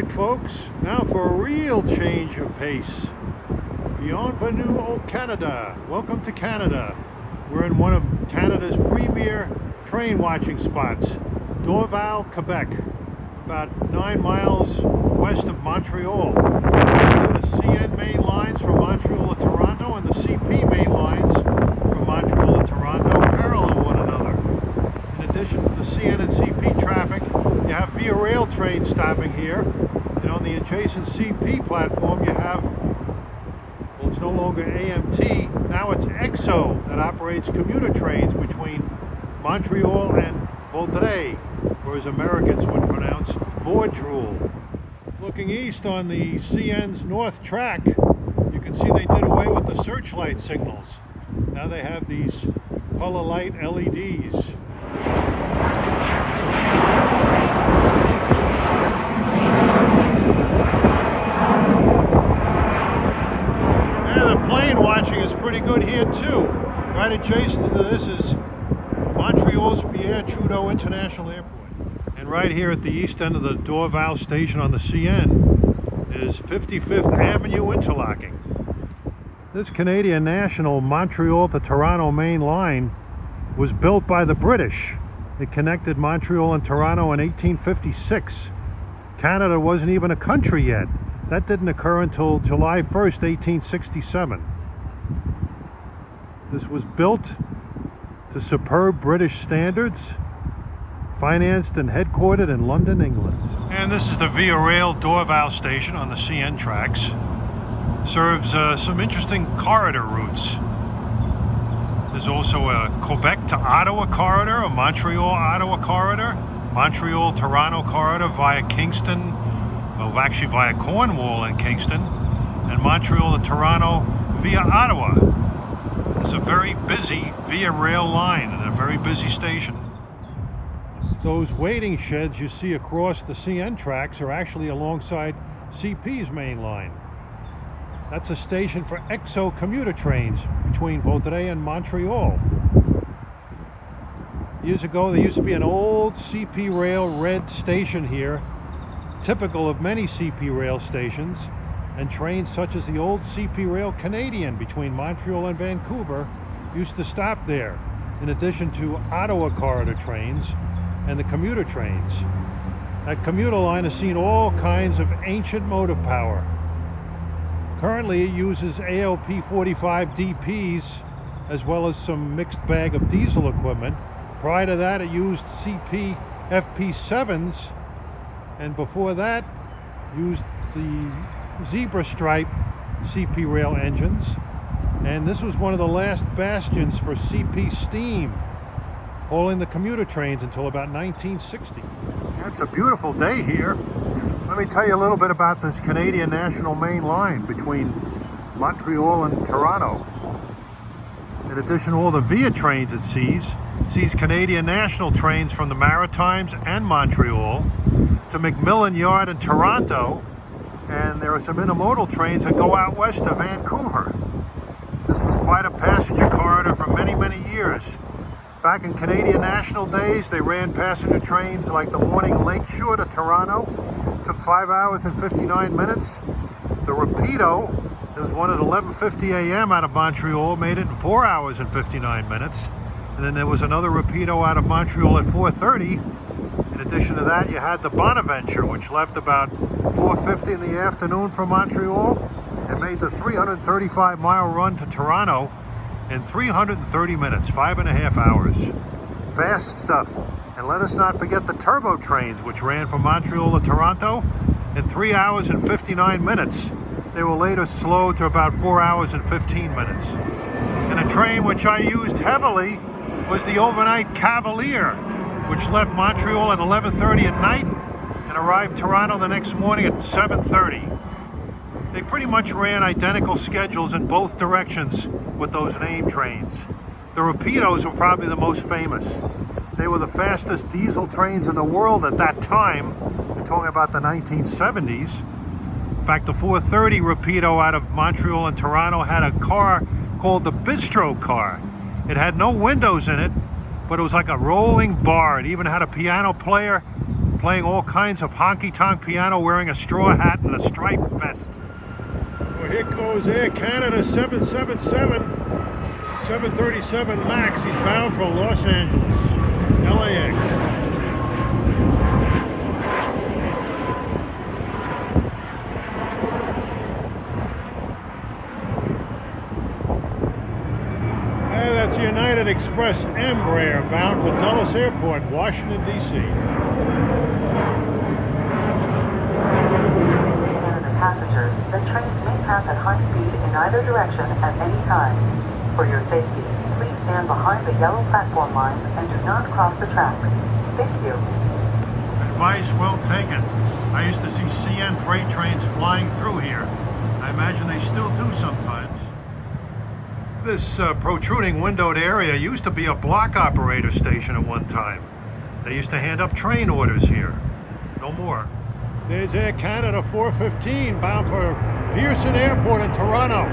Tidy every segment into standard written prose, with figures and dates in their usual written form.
right, folks, now for a real change of pace. Bienvenue au Canada. Welcome to Canada. We're in one of Canada's premier train watching spots, Dorval, Quebec, about 9 miles west of Montreal. The CN main lines from Montreal to Toronto and the CP main lines from Montreal to Toronto parallel one another. In addition to the CN and CP traffic, you have Via Rail trains stopping here, and on the adjacent CP platform you have, well, it's no longer AMT, now it's EXO that operates commuter trains between Montreal and Vaudreuil, or as Americans would pronounce, Vaudreuil. Looking east on the CN's north track, you can see they did away with the searchlight signals. Now they have these color light LEDs. Plane watching is pretty good here too. Right adjacent to this is Montreal's Pierre Trudeau International Airport. And right here at the east end of the Dorval station on the CN is 55th Avenue interlocking. This Canadian National Montreal to Toronto main line was built by the British. It connected Montreal and Toronto in 1856. Canada wasn't even a country yet. That didn't occur until July 1st, 1867. This was built to superb British standards, financed and headquartered in London, England. And this is the Via Rail Dorval station on the CN tracks. Serves some interesting corridor routes. There's also a Quebec to Ottawa corridor, a Montreal-Ottawa corridor, Montreal-Toronto corridor via Kingston, well, actually via Cornwall and Kingston, and Montreal to Toronto via Ottawa. It's a very busy Via Rail line and a very busy station. Those waiting sheds you see across the CN tracks are actually alongside CP's main line. That's a station for EXO commuter trains between Vaudreuil and Montreal. Years ago, there used to be an old CP Rail red station here, typical of many CP Rail stations, and trains such as the old CP Rail Canadian between Montreal and Vancouver used to stop there, in addition to Ottawa corridor trains and the commuter trains. That commuter line has seen all kinds of ancient motive power. Currently it uses ALP 45 DPs as well as some mixed bag of diesel equipment. Prior to that it used CP FP7s, and before that used the zebra stripe CP Rail engines, and this was one of the last bastions for CP steam, hauling the commuter trains until about 1960. It's a beautiful day here. Let me tell you a little bit about this Canadian National main line between Montreal and Toronto. In addition to all the Via trains it sees Canadian National trains from the Maritimes and Montreal to McMillan Yard in Toronto, and there are some intermodal trains that go out west to Vancouver. This was quite a passenger corridor for many, many years. Back in Canadian National days, they ran passenger trains like the morning Lakeshore to Toronto. Took 5 hours and 59 minutes. The Rapido, there was one at 11:50 a.m. out of Montreal, made it in 4 hours and 59 minutes. And then there was another Rapido out of Montreal at 4:30. In addition to that, you had the Bonaventure, which left about 4:50 in the afternoon from Montreal and made the 335-mile run to Toronto in 330 minutes, 5.5 hours. Fast stuff. And let us not forget the turbo trains, which ran from Montreal to Toronto in 3 hours and 59 minutes. They were later slowed to about 4 hours and 15 minutes. And a train which I used heavily was the overnight Cavalier, which left Montreal at 11:30 at night and arrived Toronto the next morning at 7:30. They pretty much ran identical schedules in both directions with those name trains. The Rapidos were probably the most famous. They were the fastest diesel trains in the world at that time. We're talking about the 1970s. In fact, the 4:30 Rapido out of Montreal and Toronto had a car called the Bistro car. It had no windows in it, but it was like a rolling bar. It even had a piano player playing all kinds of honky-tonk piano, wearing a straw hat and a striped vest. Well, here goes Air Canada 777, 737 MAX. He's bound for Los Angeles, LAX. That's United Express Embraer, bound for Dulles Airport, Washington, D.C. Canada passengers, the trains may pass at high speed in either direction at any time. For your safety, please stand behind the yellow platform lines and do not cross the tracks. Thank you. Advice well taken. I used to see CN freight trains flying through here. I imagine they still do sometimes. This protruding windowed area used to be a block operator station at one time. They used to hand up train orders here. No more. There's Air Canada 415 bound for Pearson Airport in Toronto.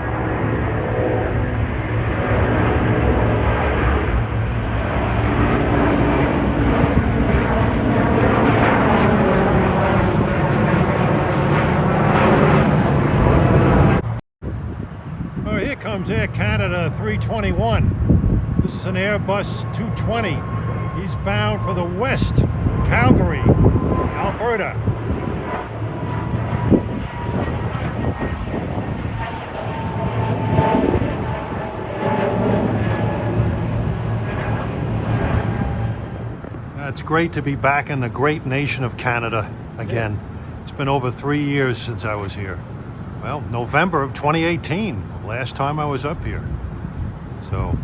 Here comes Air Canada 321. This is an Airbus 220. He's bound for the west, Calgary, Alberta. It's great to be back in the great nation of Canada again. It's been over 3 years since I was here. Well, November of 2018, last time I was up here. So,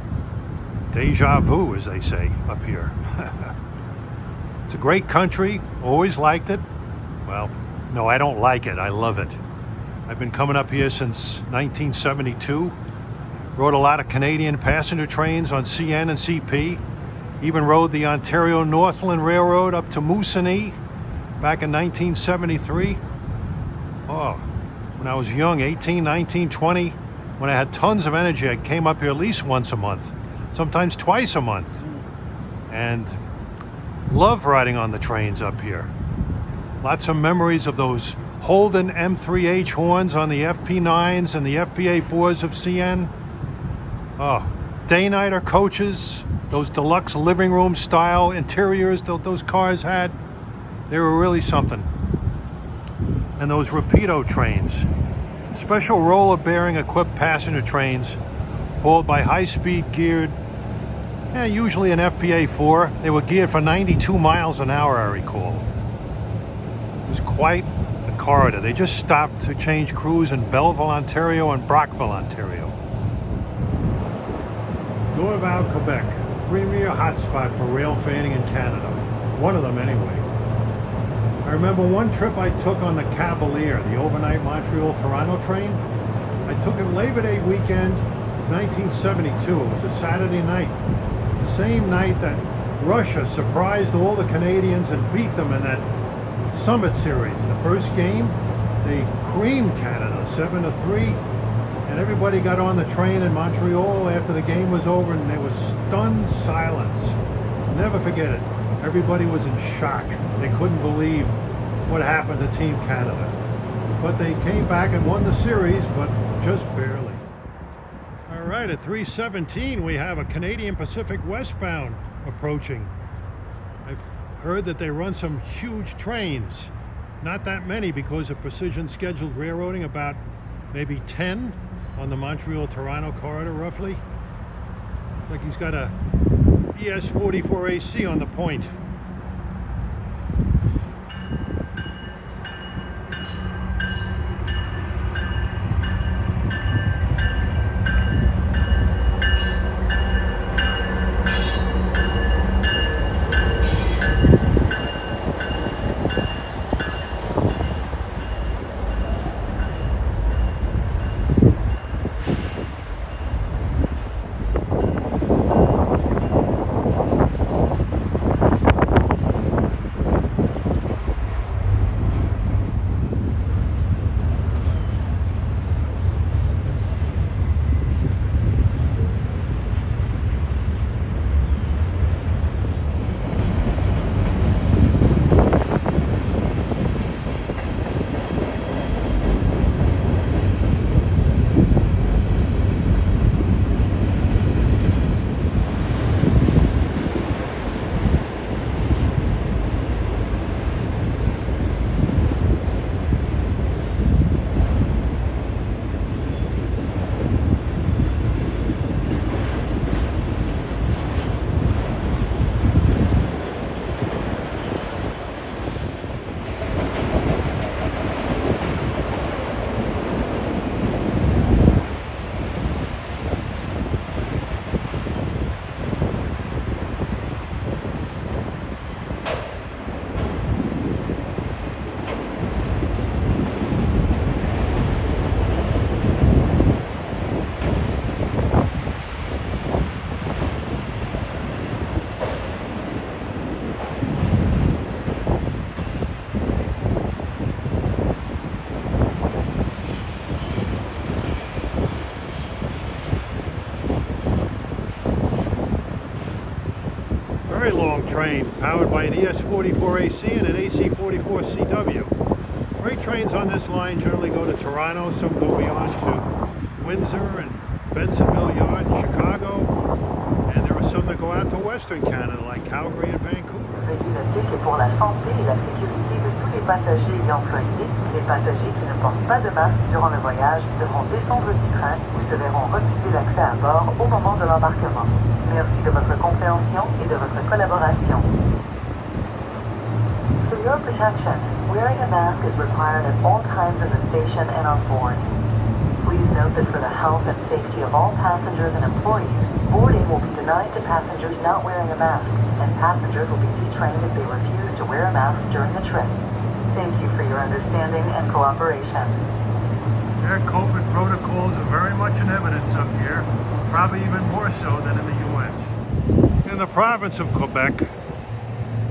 deja vu, as they say up here. It's a great country, always liked it. Well, no, I don't like it, I love it. I've been coming up here since 1972. Rode a lot of Canadian passenger trains on CN and CP. Even rode the Ontario Northland Railroad up to Moosonee back in 1973. Oh. When I was young, 18, 19, 20, when I had tons of energy, I came up here at least once a month, sometimes twice a month. And love riding on the trains up here. Lots of memories of those Holden M3H horns on the FP9s and the FPA4s of CN. Oh, day-nighter coaches, those deluxe living room style interiors that those cars had, they were really something. And those Rapido trains, special roller bearing equipped passenger trains hauled by high-speed geared, usually an FPA4. They were geared for 92 miles an hour, I recall. It was quite a corridor. They just stopped to change crews in Belleville, Ontario and Brockville, Ontario. Dorval, Quebec, premier hotspot for rail fanning in Canada. One of them anyway. I remember one trip I took on the Cavalier, the overnight Montreal-Toronto train. I took it Labor Day weekend, 1972. It was a Saturday night. The same night that Russia surprised all the Canadians and beat them in that Summit Series. The first game, they creamed Canada 7-3. And everybody got on the train in Montreal after the game was over, and there was stunned silence. Never forget it. Everybody was in shock. They couldn't believe what happened to Team Canada. But they came back and won the series, but just barely. All right, at 3:17, we have a Canadian Pacific westbound approaching. I've heard that they run some huge trains. Not that many because of precision scheduled railroading, about maybe 10 on the Montreal-Toronto corridor, roughly. Looks like he's got a ES44AC on the point. S44AC and an AC44CW. Freight trains on this line generally go to Toronto, some go beyond to Windsor and Bensonville Yard in Chicago, and there are some that go out to Western Canada like Calgary and Vancouver. Veuillez noter que pour la santé et la sécurité de tous les passagers et employés, les passagers qui ne portent pas de masque durant le voyage devront descendre du train ou se verront refuser l'accès à bord au moment de l'embarquement. Merci de votre compréhension et de votre collaboration. For your protection, wearing a mask is required at all times in the station and on board. Please note that for the health and safety of all passengers and employees, boarding will be denied to passengers not wearing a mask, and passengers will be detrained if they refuse to wear a mask during the trip. Thank you for your understanding and cooperation. Their COVID protocols are very much in evidence up here, probably even more so than in the US. In the province of Quebec,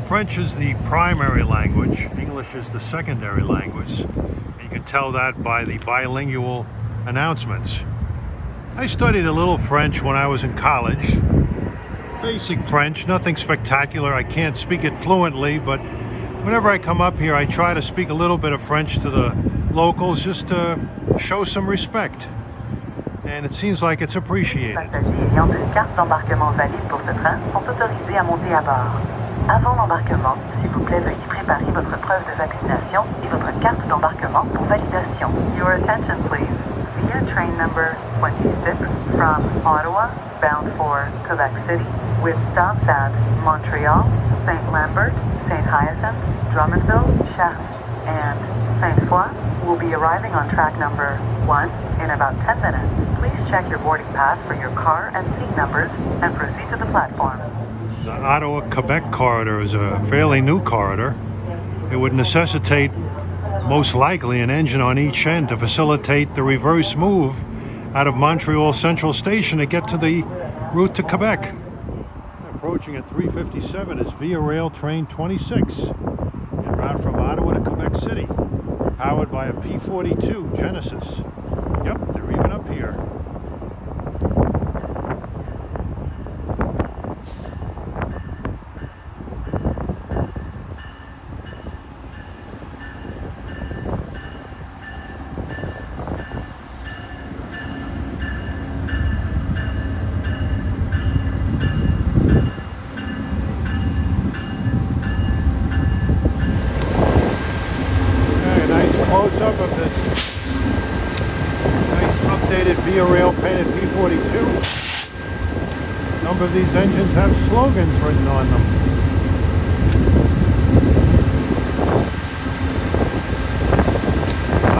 French is the primary language, English is the secondary language. You can tell that by the bilingual announcements. I studied a little French when I was in college. Basic French, nothing spectacular. I can't speak it fluently, but whenever I come up here, I try to speak a little bit of French to the locals just to show some respect. And it seems like it's appreciated. Passagers ayant une carte d'embarquement valide pour ce train sont autorisés à monter à bord. Avant l'embarquement, s'il vous plaît, veuillez préparer votre preuve de vaccination et votre carte d'embarquement pour validation. Your attention, please. Via train number 26 from Ottawa, bound for Quebec City, with stops at Montreal, St. Lambert, St. Hyacinthe, Drummondville, Charny, and Sainte Foy, will be arriving on track number 1 in about 10 minutes. Please check your boarding pass for your car and seat numbers and proceed to the platform. The Ottawa-Quebec corridor is a fairly new corridor. It would necessitate most likely an engine on each end to facilitate the reverse move out of Montreal Central Station to get to the route to Quebec. Approaching at 3:57 is Via Rail Train 26, en route from Ottawa to Quebec City, powered by a P-42 Genesis. Yep, they're even up here. Close-up of this nice updated Via Rail painted P-42. A number of these engines have slogans written on them.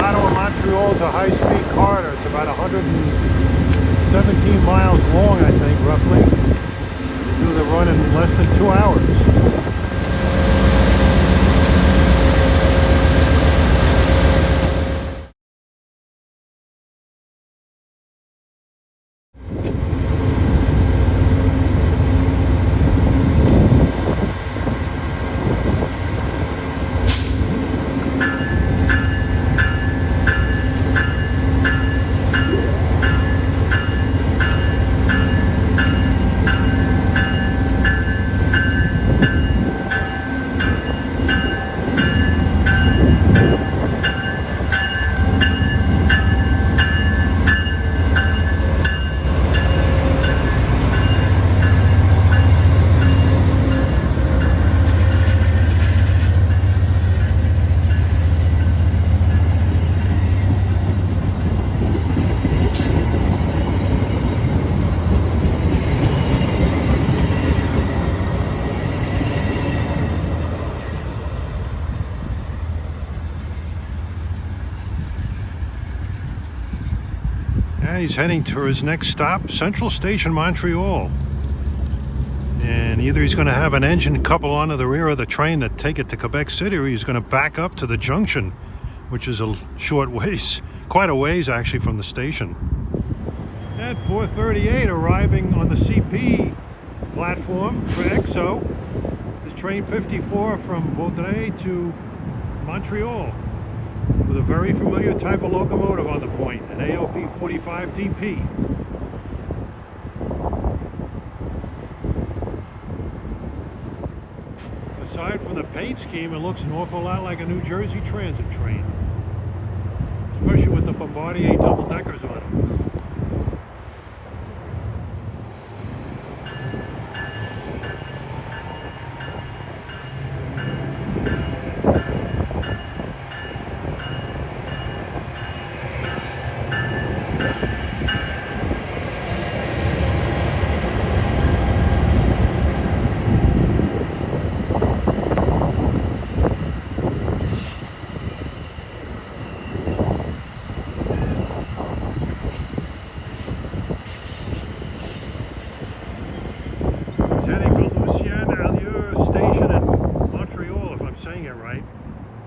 Ottawa-Montreal is a high-speed corridor. It's about 117 miles long, I think, roughly. They do the run in less than 2 hours. Yeah, he's heading to his next stop, Central Station, Montreal. And either he's going to have an engine couple onto the rear of the train to take it to Quebec City, or he's going to back up to the junction, which is a short ways, quite a ways actually from the station. At 4:38, arriving on the CP platform for EXO is train 54 from Vaudreuil to Montreal, with a very familiar type of locomotive on the point, an ALP 45 DP. A Aside from the paint scheme, it looks an awful lot like a New Jersey Transit train, especially with the Bombardier double-deckers on it.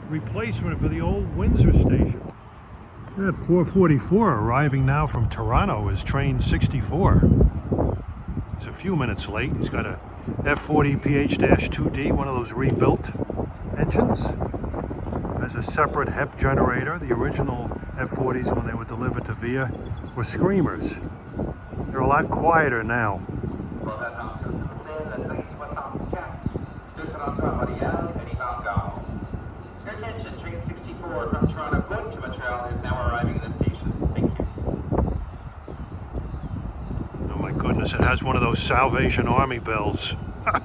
Replacement for the old Windsor station. At 4:44, arriving now from Toronto is train 64. He's a few minutes late. He's got a F40 PH-2D, one of those rebuilt engines. Has a separate HEP generator. The original F40s, when they were delivered to Via, were screamers. They're a lot quieter now. Attention, train 64 from Toronto going to Montreal is now arriving at the station. Thank you. Oh my goodness, it has one of those Salvation Army bells. Not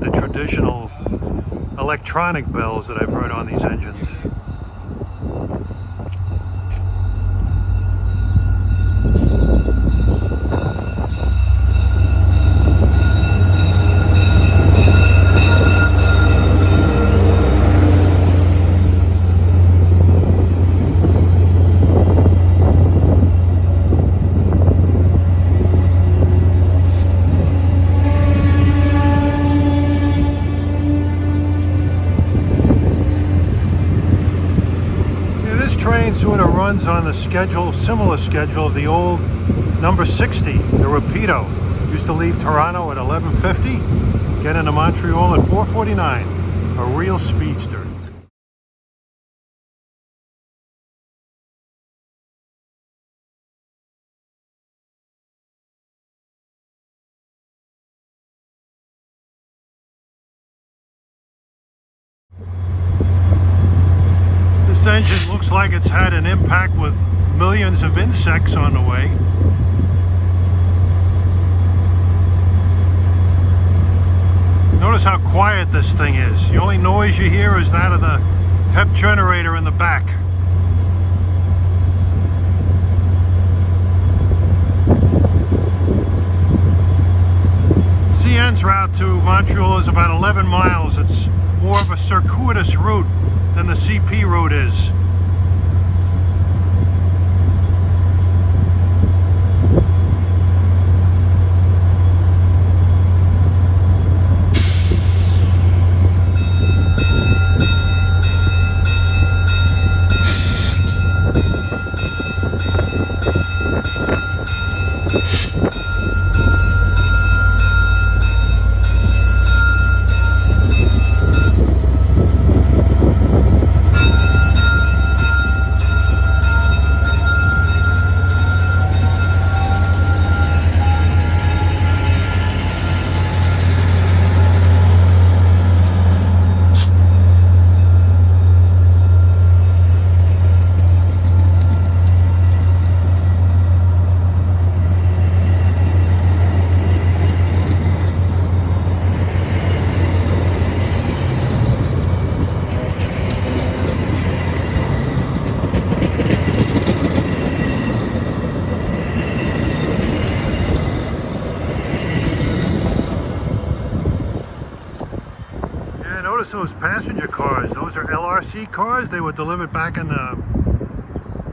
the traditional electronic bells that I've heard on these engines. Sort of runs on the schedule, similar schedule of the old number 60, the Rapido. Used to leave Toronto at 11:50, get into Montreal at 4:49. A real speedster. This engine looks like it's had an impact with millions of insects on the way. Notice how quiet this thing is. The only noise you hear is that of the HEP generator in the back. CN's route to Montreal is about 11 miles. It's more of a circuitous route than the CP route is. Those passenger cars, those are LRC cars. They were delivered back in the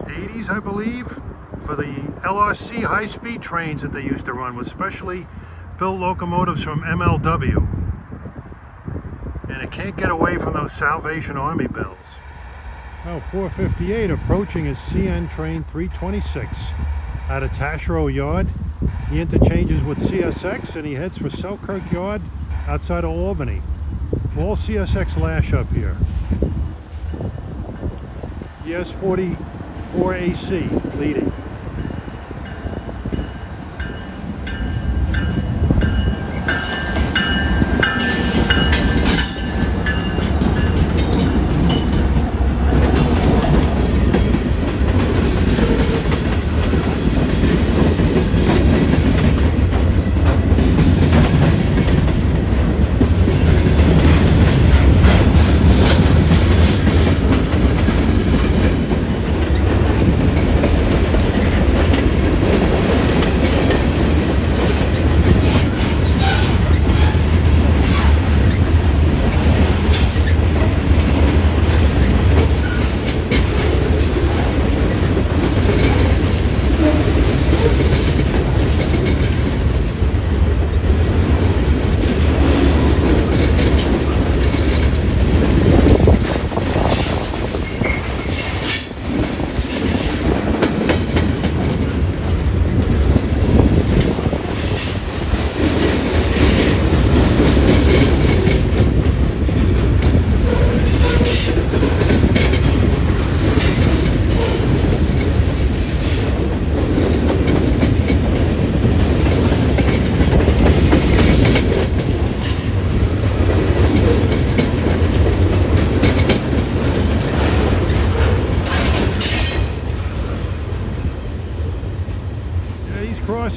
80s, I believe, for the LRC high-speed trains that they used to run with specially built locomotives from MLW. And it can't get away from those Salvation Army bells. Well, 4:58, approaching is CN train 326 out of Taschereau Yard. He interchanges with CSX and he heads for Selkirk Yard outside of Albany. All CSX lash up here. ES 44 AC leading.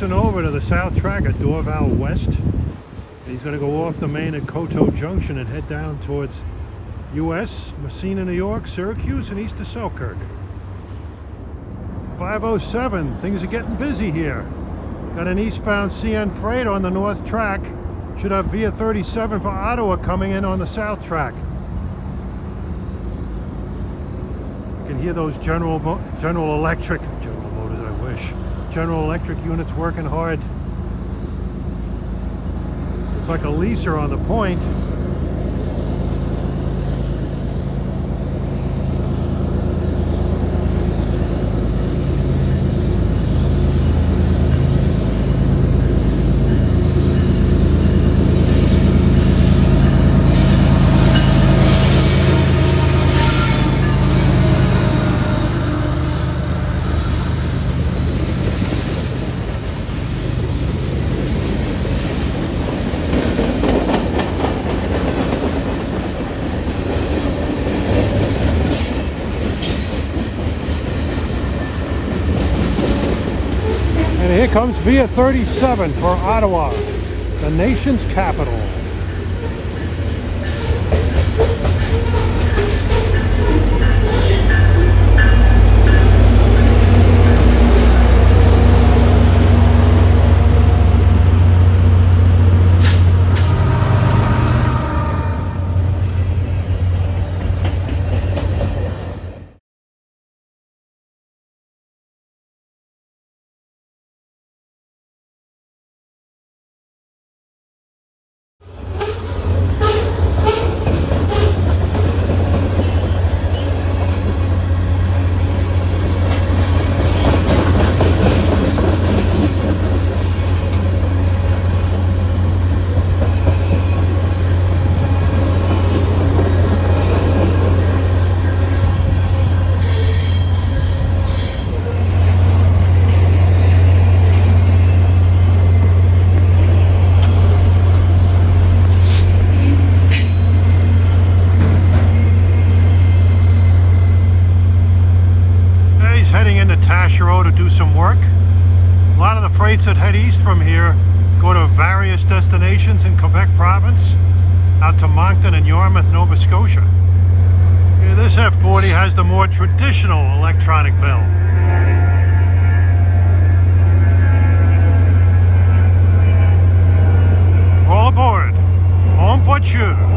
crossing over to the south track at Dorval West. He's going to go off the main at Coteau Junction and head down towards US, Messina, New York, Syracuse, and east to Selkirk. 5:07, things are getting busy here. Got an eastbound CN freight on the north track. Should have Via 37 for Ottawa coming in on the south track. You can hear those General Electric units working hard. It's like a leaser on the point. Here comes Via 37 for Ottawa, the nation's capital. Heading into Taschereau to do some work. A lot of the freights that head east from here go to various destinations in Quebec province, out to Moncton and Yarmouth, Nova Scotia. Here, this F40 has the more traditional electronic bell. All aboard! En voiture!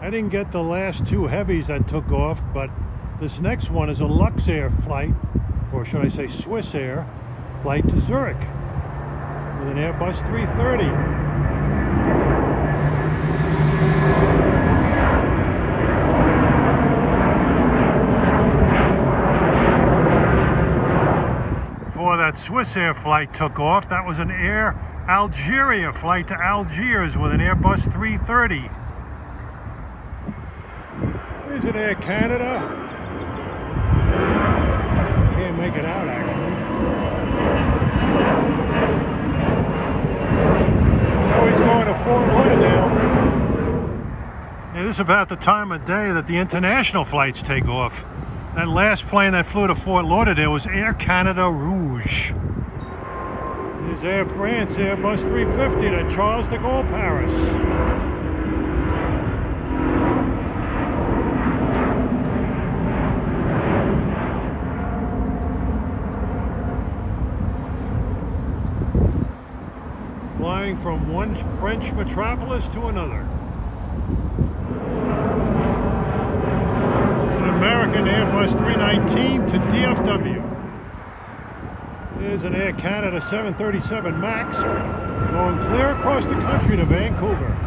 I didn't get the last two heavies that took off, but this next one is a Luxair flight, or should I say Swiss Air flight to Zurich with an Airbus 330. Before that Swiss Air flight took off, that was an Air Algeria flight to Algiers with an Airbus 330. Here's an Air Canada. I can't make it out actually. I know he's going to Fort Lauderdale. This is about the time of day that the international flights take off. That last plane that flew to Fort Lauderdale was Air Canada Rouge. Here's Air France Airbus 350 to Charles de Gaulle, Paris. Flying from one French metropolis to another. It's an American Airbus 319 to DFW. There's an Air Canada 737 MAX going clear across the country to Vancouver.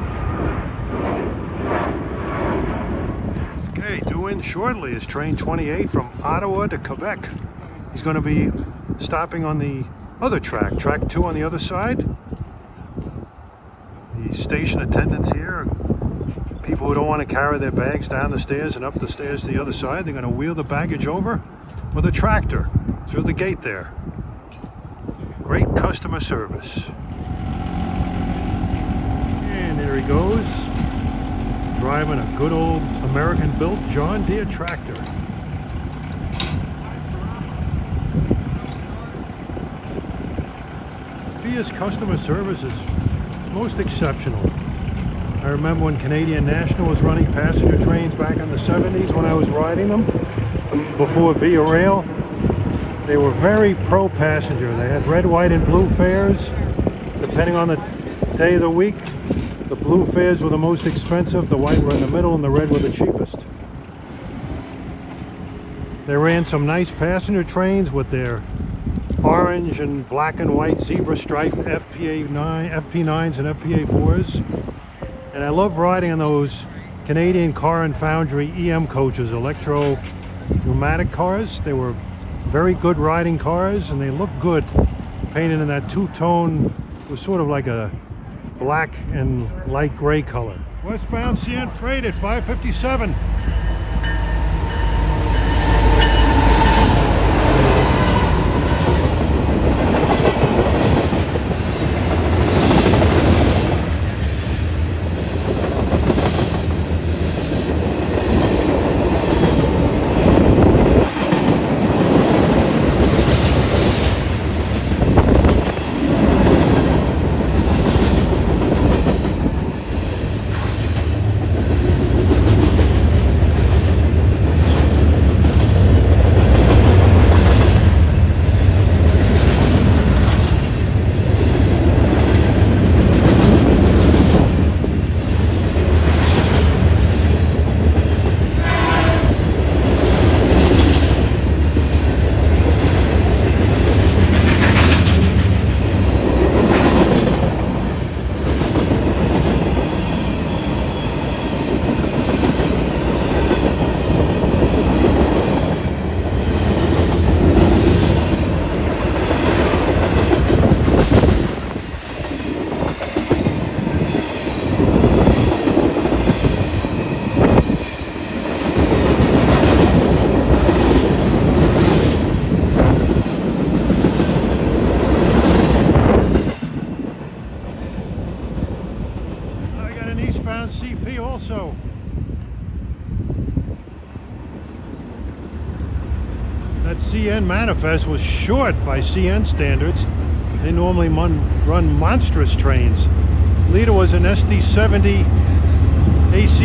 Okay, due in shortly is train 28 from Ottawa to Quebec. He's going to be stopping on the other track, track 2 on the other side. The station attendants here, people who don't want to carry their bags down the stairs and up the stairs to the other side, they're going to wheel the baggage over with a tractor through the gate there. Great customer service. And there he goes, driving a good old American-built John Deere tractor. Via's customer service is most exceptional. I remember when Canadian National was running passenger trains back in the 70s when I was riding them, before Via Rail. They were very pro-passenger. They had red, white, and blue fares. Depending on the day of the week, the blue fares were the most expensive, the white were in the middle, and the red were the cheapest. They ran some nice passenger trains with their orange and black and white zebra stripe FP9s and FPA4s. And I love riding on those Canadian Car and Foundry EM coaches, electro pneumatic cars. They were very good riding cars, and they look good painted in that two-tone, it was sort of like a black and light gray color. Westbound CN Freight at 5:57. CP also. That CN manifest was short by CN standards. They normally run monstrous trains. Leader was an SD70 ACE.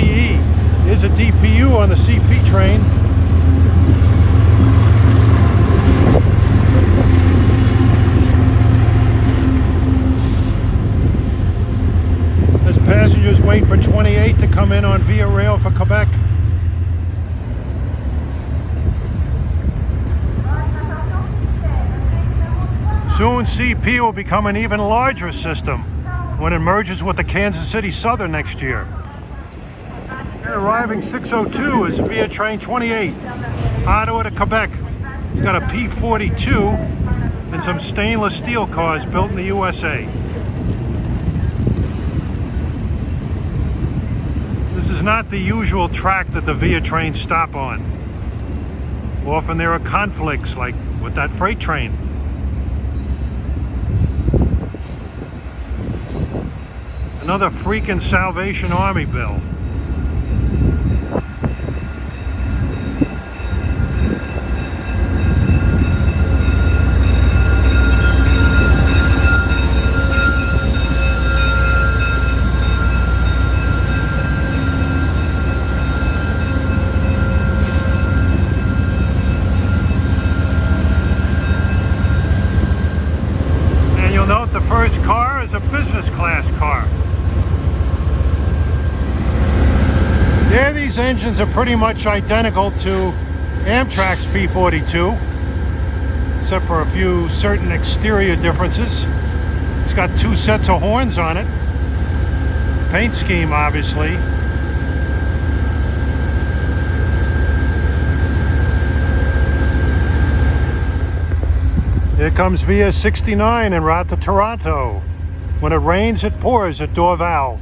Here's a DPU on the CP train. As passengers wait for 28 to come in on Via Rail for Quebec. Soon CP will become an even larger system when it merges with the Kansas City Southern next year. And arriving 6:02 is Via Train 28, Ottawa to Quebec. It's got a P42 and some stainless steel cars built in the USA. This is not the usual track that the Via trains stop on. Often there are conflicts, like with that freight train. Another freaking Salvation Army bill. tourist car is a business class car. Yeah, these engines are pretty much identical to Amtrak's P-42, except for a few certain exterior differences. It's got 2 sets of horns on it. Paint scheme, obviously. Here comes Via 69 en route to Toronto. When it rains, it pours at Dorval.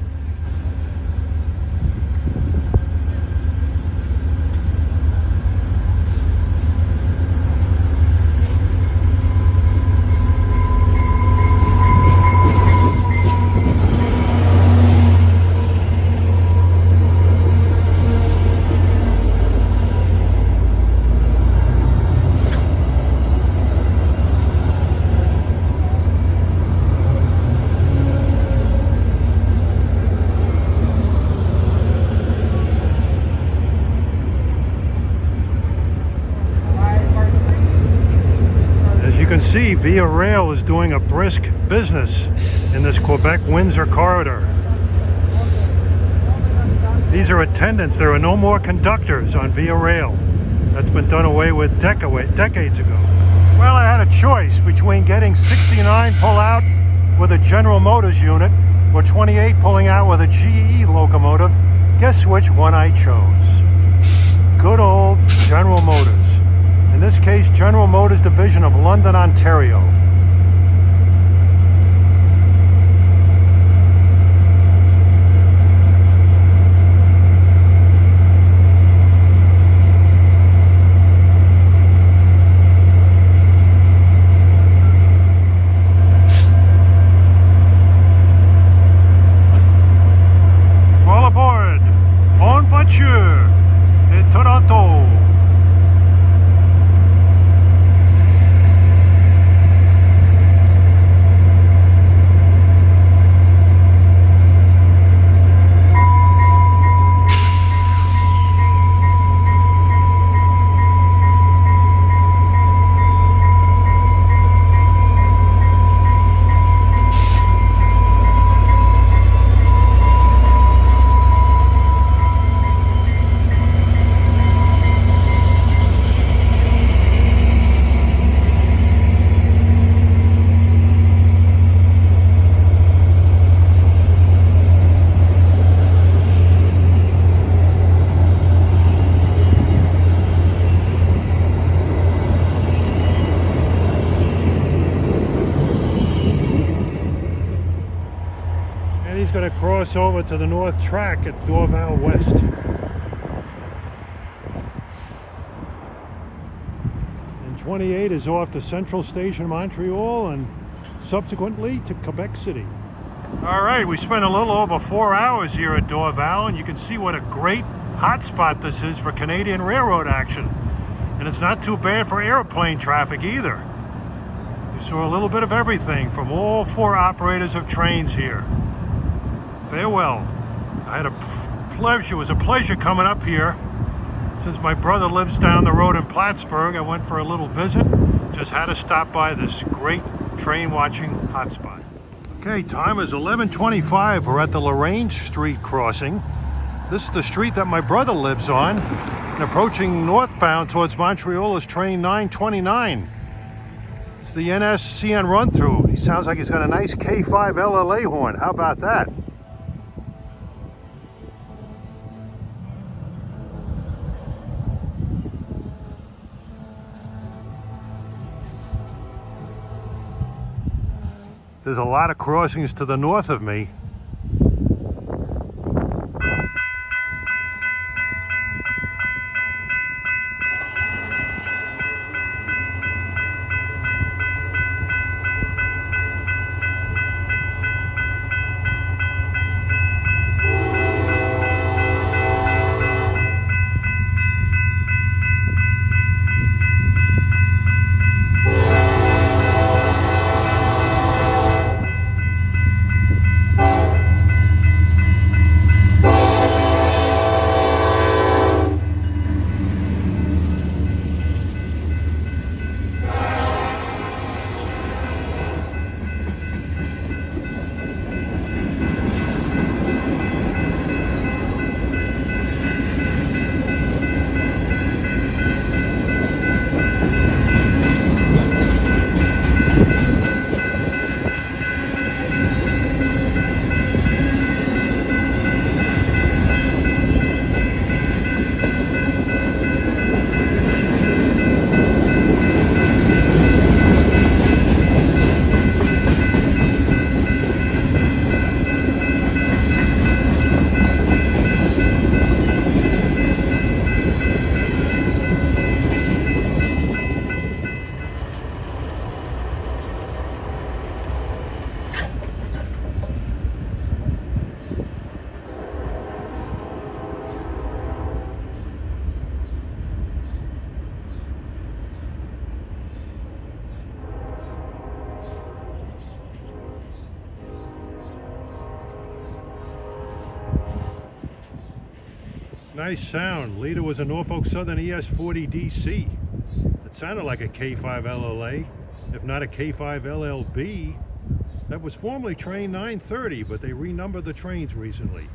You can see Via Rail is doing a brisk business in this Quebec-Windsor corridor. These are attendants. There are no more conductors on Via Rail. That's been done away with decades ago. Well, I had a choice between getting 69 pull out with a General Motors unit or 28 pulling out with a GE locomotive. Guess which one I chose? Good old General Motors. In this case, General Motors Division of London, Ontario. All aboard! En voiture! De Toronto! He's going to cross over to the north track at Dorval West. And 28 is off to Central Station, Montreal, and subsequently to Quebec City. All right, we spent a little over 4 hours here at Dorval, and you can see what a great hotspot this is for Canadian railroad action. And it's not too bad for airplane traffic either. You saw a little bit of everything from all 4 operators of trains here. Farewell. I had a pleasure. It was a pleasure coming up here. Since my brother lives down the road in Plattsburgh, I went for a little visit. Just had to stop by this great train watching hotspot. Okay, time is 11:25. We're at the Lorraine Street crossing. This is the street that my brother lives on. And approaching northbound towards Montreal is train 929. It's the NSCN run-through. He sounds like he's got a nice K5 LLA horn. How about that? There's a lot of crossings to the north of me. Nice sound. Leader was a Norfolk Southern ES40 DC. It sounded like a K5 LLA, if not a K5 LLB. That was formerly train 930, but they renumbered the trains recently.